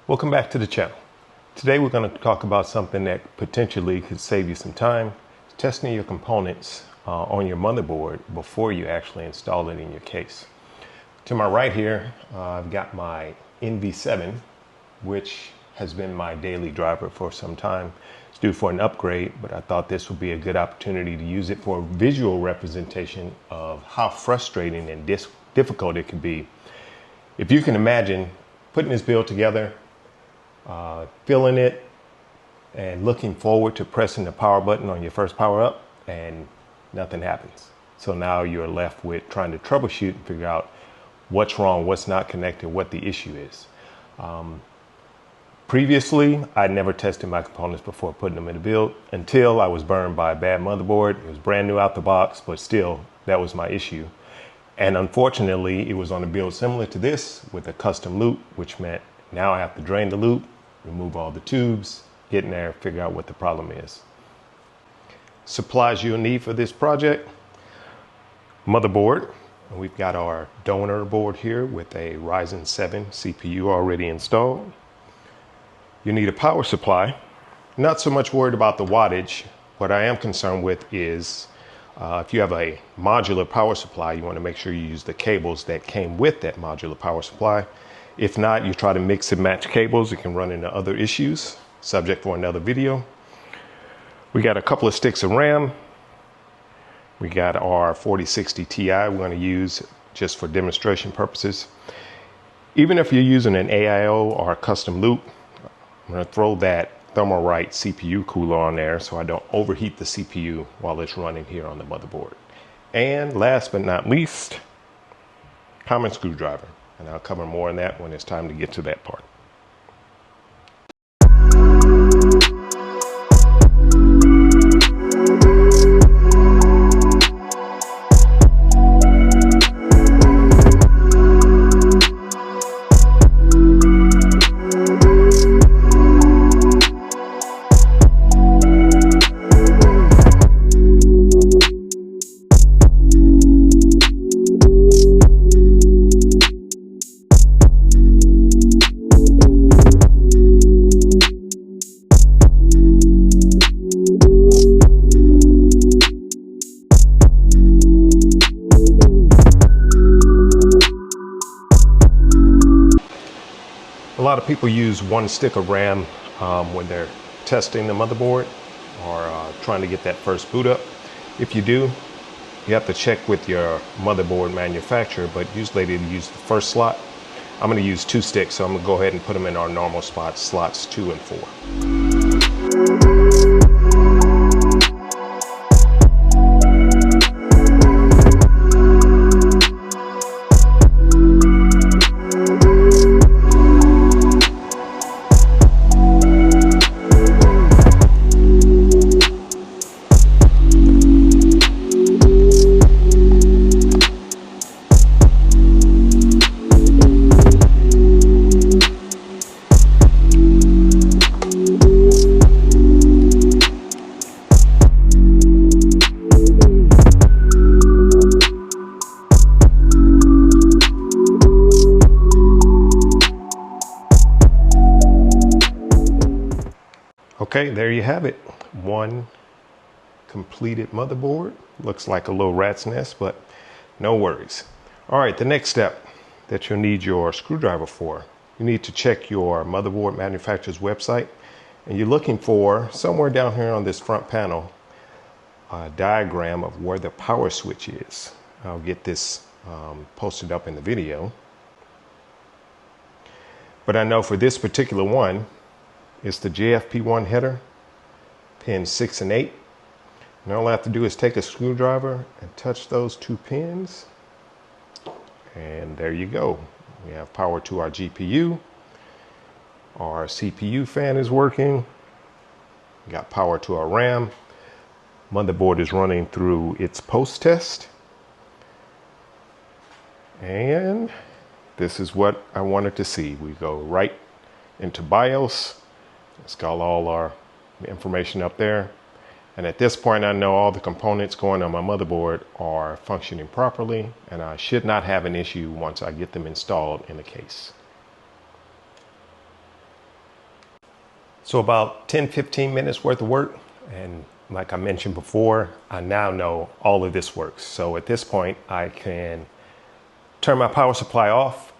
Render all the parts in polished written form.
Welcome back to the channel. Today we're going to talk about something that potentially could save you some time, testing your components on your motherboard before you actually install it in your case. To my right here, I've got my NV7, which has been my daily driver for some time. It's due for an upgrade, but I thought this would be a good opportunity to use it for a visual representation of how frustrating and difficult it can be. If you can imagine putting this build together, filling it and looking forward to pressing the power button on your first power up and nothing happens. So now you're left with trying to troubleshoot and figure out what's wrong, what's not connected, what the issue is. Previously, I never tested my components before putting them in the build until I was burned by a bad motherboard. It was brand new out the box, but still that was my issue. And unfortunately, it was on a build similar to this with a custom loop, which meant now I have to drain the loop, remove all the tubes, get in there, figure out what the problem is. Supplies you'll need for this project: motherboard. And we've got our donor board here with a Ryzen 7 CPU already installed. You need a power supply. Not so much worried about the wattage. What I am concerned with is if you have a modular power supply, you want to make sure you use the cables that came with that modular power supply. If not, you try to mix and match cables. It can run into other issues. Subject for another video. We got a couple of sticks of RAM. We got our 4060 Ti we're going to use just for demonstration purposes. Even if you're using an AIO or a custom loop, I'm going to throw that Thermalright CPU cooler on there so I don't overheat the CPU while it's running here on the motherboard. And last but not least, common screwdriver. And I'll cover more on that when it's time to get to that part. A lot of people use one stick of RAM when they're testing the motherboard or trying to get that first boot up. If you do, you have to check with your motherboard manufacturer, but usually they use the first slot. I'm going to use 2 sticks, so I'm going to go ahead and put them in our normal spots, slots 2 and 4. Okay, there you have it. One completed motherboard. Looks like a little rat's nest, but no worries. All right, the next step that you'll need your screwdriver for, you need to check your motherboard manufacturer's website, and you're looking for somewhere down here on this front panel a diagram of where the power switch is. I'll get this posted up in the video. But I know for this particular one, it's the JFP1 header, pins 6 and 8. And all I have to do is take a screwdriver and touch those 2 pins. And there you go. We have power to our GPU. Our CPU fan is working. We got power to our RAM. Motherboard is running through its post test. And this is what I wanted to see. We go right into BIOS. It's got all our information up there. And at this point, I know all the components going on my motherboard are functioning properly, and I should not have an issue once I get them installed in the case. So about 10-15 minutes worth of work. And like I mentioned before, I now know all of this works. So at this point, I can turn my power supply off,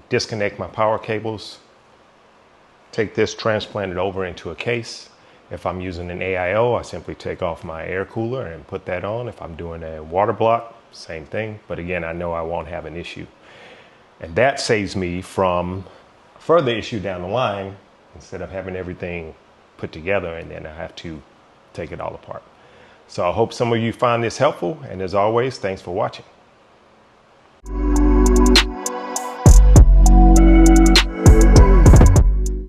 disconnect my power cables, take this, transplant it over into a case. If I'm using an AIO, I simply take off my air cooler and put that on. If I'm doing a water block, same thing. But again, I know I won't have an issue. And that saves me from a further issue down the line, instead of having everything put together and then I have to take it all apart. So I hope some of you find this helpful. And as always, thanks for watching.